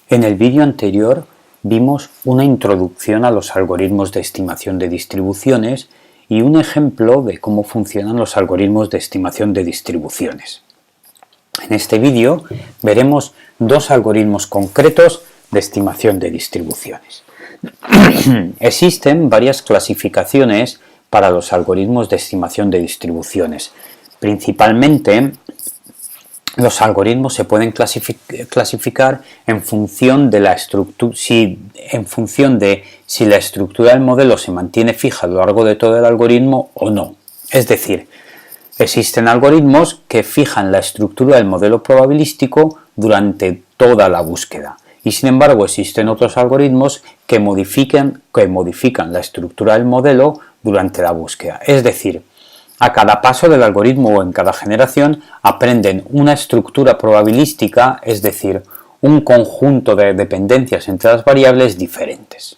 En el vídeo anterior vimos una introducción a los algoritmos de estimación de distribuciones y un ejemplo de cómo funcionan los algoritmos de estimación de distribuciones. En este vídeo veremos dos algoritmos concretos de estimación de distribuciones. Existen varias clasificaciones para los algoritmos de estimación de distribuciones. Principalmente, los algoritmos se pueden clasificar en función de la estructura, si la estructura del modelo se mantiene fija a lo largo de todo el algoritmo o no. Es decir, existen algoritmos que fijan la estructura del modelo probabilístico durante toda la búsqueda. Y sin embargo existen otros algoritmos que modifican la estructura del modelo durante la búsqueda. Es decir, a cada paso del algoritmo o en cada generación aprenden una estructura probabilística, es decir, un conjunto de dependencias entre las variables diferentes.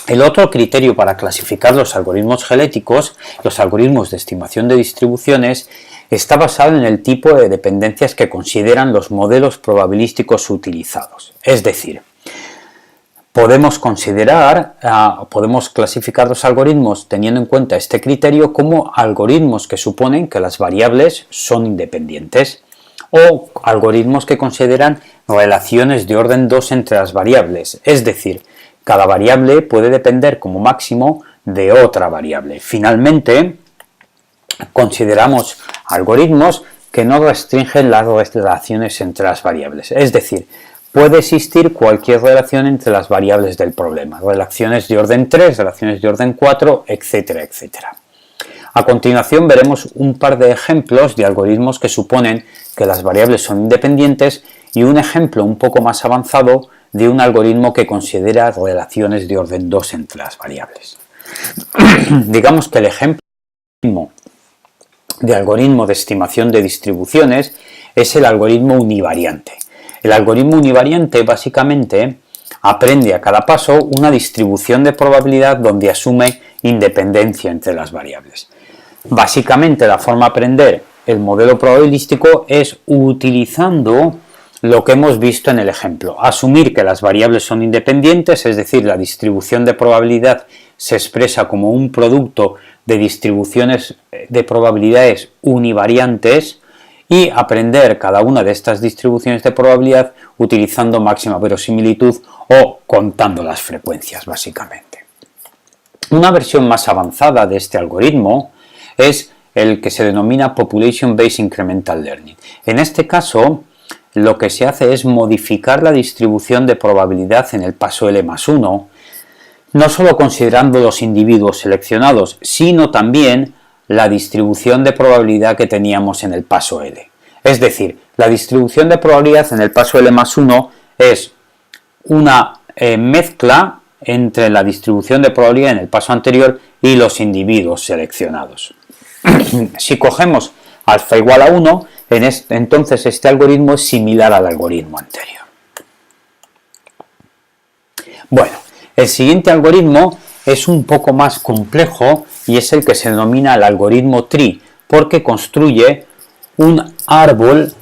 El otro criterio para clasificar los algoritmos genéticos, los algoritmos de estimación de distribuciones, está basado en el tipo de dependencias que consideran los modelos probabilísticos utilizados. Es decir, podemos clasificar los algoritmos teniendo en cuenta este criterio como algoritmos que suponen que las variables son independientes o algoritmos que consideran relaciones de orden 2 entre las variables, es decir, cada variable puede depender como máximo de otra variable. Finalmente, consideramos algoritmos que no restringen las relaciones entre las variables, es decir, puede existir cualquier relación entre las variables del problema, relaciones de orden 3, relaciones de orden 4, etcétera, etcétera. A continuación veremos un par de ejemplos de algoritmos que suponen que las variables son independientes y un ejemplo un poco más avanzado de un algoritmo que considera relaciones de orden 2 entre las variables. Digamos que el ejemplo de algoritmo de estimación de distribuciones es el algoritmo univariante. El algoritmo univariante básicamente aprende a cada paso una distribución de probabilidad donde asume independencia entre las variables. Básicamente la forma de aprender el modelo probabilístico es utilizando lo que hemos visto en el ejemplo, asumir que las variables son independientes, es decir, la distribución de probabilidad se expresa como un producto de distribuciones de probabilidades univariantes y aprender cada una de estas distribuciones de probabilidad utilizando máxima verosimilitud o contando las frecuencias, básicamente. Una versión más avanzada de este algoritmo es el que se denomina Population Based Incremental Learning. En este caso, lo que se hace es modificar la distribución de probabilidad en el paso L+1, no solo considerando los individuos seleccionados, sino también la distribución de probabilidad que teníamos en el paso L. Es decir, la distribución de probabilidad en el paso L+1 es una mezcla entre la distribución de probabilidad en el paso anterior y los individuos seleccionados. Si cogemos alfa igual a 1, entonces este algoritmo es similar al algoritmo anterior. Bueno, el siguiente algoritmo es un poco más complejo y es el que se denomina el algoritmo tree, porque construye un árbol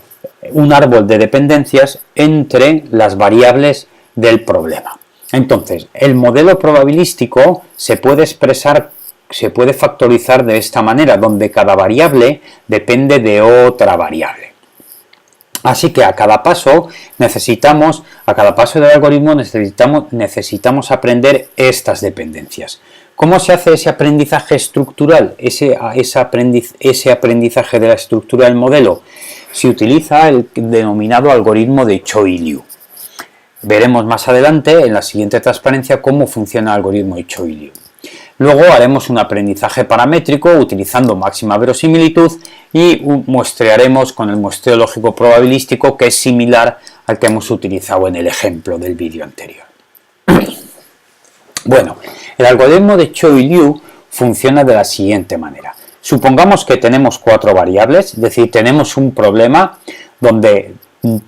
de dependencias entre las variables del problema. Entonces, el modelo probabilístico se puede factorizar de esta manera, donde cada variable depende de otra variable. Así que a cada paso del algoritmo necesitamos aprender estas dependencias. ¿Cómo se hace ese aprendizaje estructural, ese aprendizaje de la estructura del modelo? Se utiliza el denominado algoritmo de Choi-Liu. Veremos más adelante, en la siguiente transparencia, cómo funciona el algoritmo de Choi-Liu. Luego haremos un aprendizaje paramétrico utilizando máxima verosimilitud y muestrearemos con el muestreo lógico probabilístico, que es similar al que hemos utilizado en el ejemplo del vídeo anterior. Bueno, el algoritmo de Choi-Liu funciona de la siguiente manera. Supongamos que tenemos 4 variables, es decir, tenemos un problema donde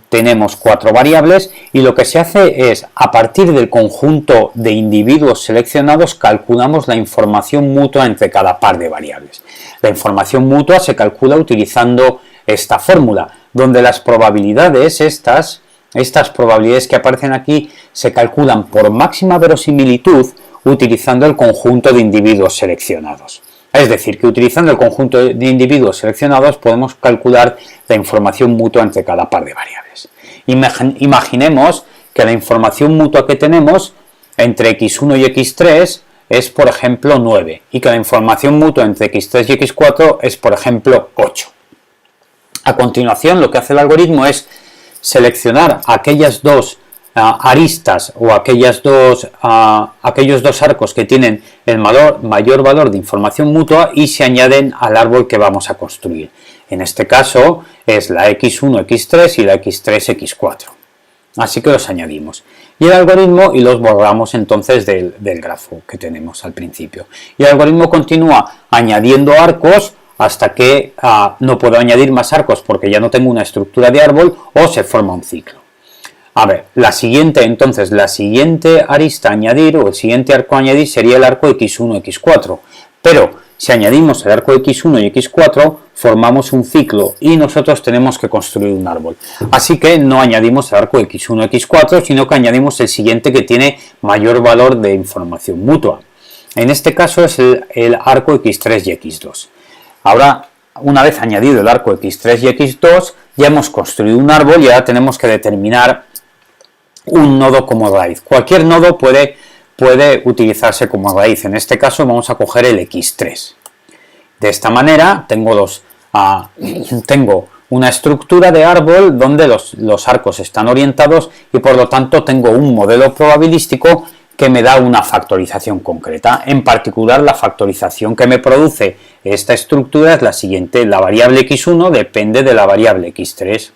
tenemos 4 variables y lo que se hace es, a partir del conjunto de individuos seleccionados, calculamos la información mutua entre cada par de variables. La información mutua se calcula utilizando esta fórmula, donde las probabilidades estas Estas probabilidades que aparecen aquí se calculan por máxima verosimilitud utilizando el conjunto de individuos seleccionados. Es decir, que utilizando el conjunto de individuos seleccionados podemos calcular la información mutua entre cada par de variables. Imaginemos que la información mutua que tenemos entre x1 y x3 es, por ejemplo, 9 y que la información mutua entre x3 y x4 es, por ejemplo, 8. A continuación, lo que hace el algoritmo es seleccionar aquellas dos aristas o aquellos dos arcos que tienen el mayor valor de información mutua y se añaden al árbol que vamos a construir. En este caso es la x1, x3 y la x3, x4. Así que los añadimos. Y el algoritmo, y los borramos entonces del grafo que tenemos al principio. Y el algoritmo continúa añadiendo arcos hasta que no puedo añadir más arcos porque ya no tengo una estructura de árbol o se forma un ciclo. A ver, la siguiente arista a añadir o el siguiente arco a añadir sería el arco x1, x4. Pero si añadimos el arco x1 y x4 formamos un ciclo y nosotros tenemos que construir un árbol. Así que no añadimos el arco x1, x4, sino que añadimos el siguiente que tiene mayor valor de información mutua. En este caso es el arco x3 y x2. Ahora, una vez añadido el arco x3 y x2, ya hemos construido un árbol y ahora tenemos que determinar un nodo como raíz. Cualquier nodo puede utilizarse como raíz. En este caso vamos a coger el x3. De esta manera tengo una estructura de árbol donde los arcos están orientados y por lo tanto tengo un modelo probabilístico que me da una factorización concreta. En particular, la factorización que me produce esta estructura es la siguiente. La variable x1 depende de la variable x3.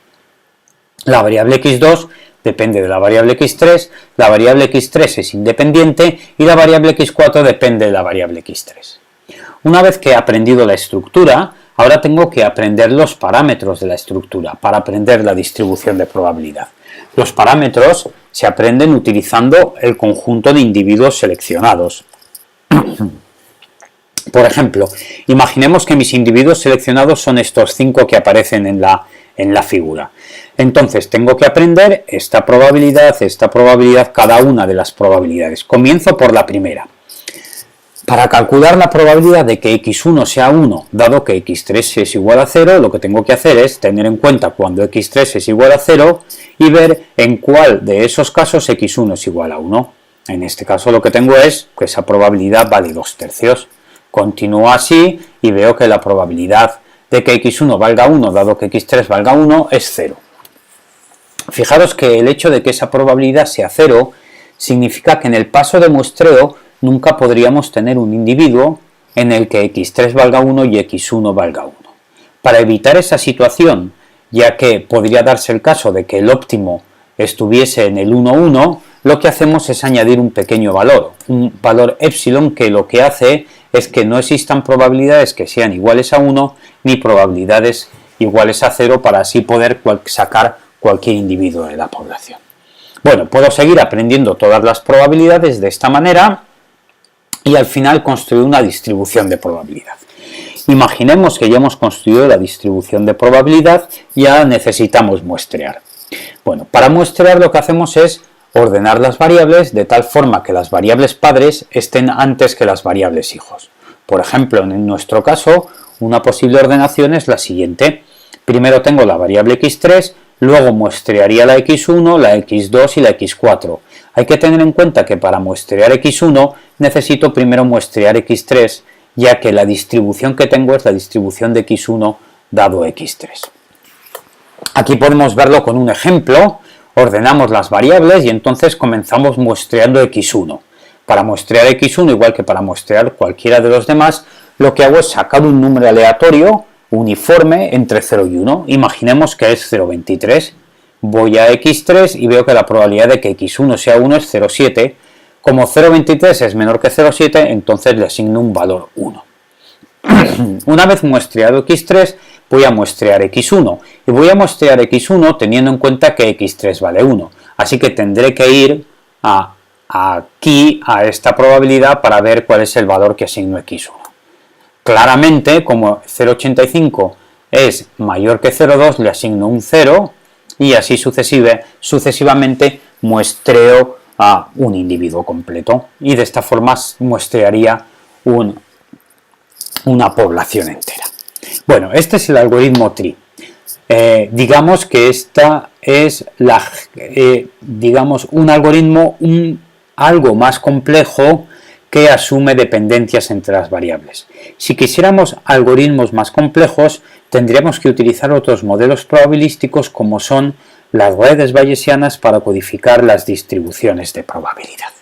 La variable x2 depende de la variable x3. La variable x3 es independiente y la variable x4 depende de la variable x3. Una vez que he aprendido la estructura, ahora tengo que aprender los parámetros de la estructura para aprender la distribución de probabilidad. Los parámetros se aprenden utilizando el conjunto de individuos seleccionados. Por ejemplo, imaginemos que mis individuos seleccionados son estos 5 que aparecen en la figura. Entonces tengo que aprender esta probabilidad, cada una de las probabilidades. Comienzo por la primera. Para calcular la probabilidad de que x1 sea 1, dado que x3 es igual a 0, lo que tengo que hacer es tener en cuenta cuando x3 es igual a 0 y ver en cuál de esos casos x1 es igual a 1. En este caso lo que tengo es que esa probabilidad vale 2/3. Continúo así y veo que la probabilidad de que x1 valga 1, dado que x3 valga 1, es 0. Fijaros que el hecho de que esa probabilidad sea 0 significa que en el paso de muestreo nunca podríamos tener un individuo en el que x3 valga 1 y x1 valga 1. Para evitar esa situación, ya que podría darse el caso de que el óptimo estuviese en el 1, 1, lo que hacemos es añadir un pequeño valor, un valor epsilon que lo que hace es que no existan probabilidades que sean iguales a 1 ni probabilidades iguales a 0 para así poder sacar cualquier individuo de la población. Bueno, puedo seguir aprendiendo todas las probabilidades de esta manera y al final construir una distribución de probabilidad. Imaginemos que ya hemos construido la distribución de probabilidad, ya necesitamos muestrear. Bueno, para muestrear lo que hacemos es ordenar las variables de tal forma que las variables padres estén antes que las variables hijos. Por ejemplo, en nuestro caso, una posible ordenación es la siguiente. Primero tengo la variable x3, luego muestrearía la x1, la x2 y la x4. Hay que tener en cuenta que para muestrear x1 necesito primero muestrear x3, ya que la distribución que tengo es la distribución de x1 dado x3. Aquí podemos verlo con un ejemplo. Ordenamos las variables y entonces comenzamos muestreando x1. Para muestrear x1, igual que para muestrear cualquiera de los demás, lo que hago es sacar un número aleatorio uniforme entre 0 y 1. Imaginemos que es 0,23. Voy a x3 y veo que la probabilidad de que x1 sea 1 es 0,7. Como 0,23 es menor que 0,7, entonces le asigno un valor 1. Una vez muestreado x3, voy a muestrear x1. Y voy a muestrear x1 teniendo en cuenta que x3 vale 1. Así que tendré que ir aquí a esta probabilidad para ver cuál es el valor que asigno a x1. Claramente, como 0,85 es mayor que 0,2, le asigno un 0. y así sucesivamente muestreo a un individuo completo, y de esta forma muestrearía una población entera. Bueno, este es el algoritmo TREE. Digamos que esta es un algoritmo algo más complejo que asume dependencias entre las variables. Si quisiéramos algoritmos más complejos, tendríamos que utilizar otros modelos probabilísticos como son las redes bayesianas para codificar las distribuciones de probabilidad.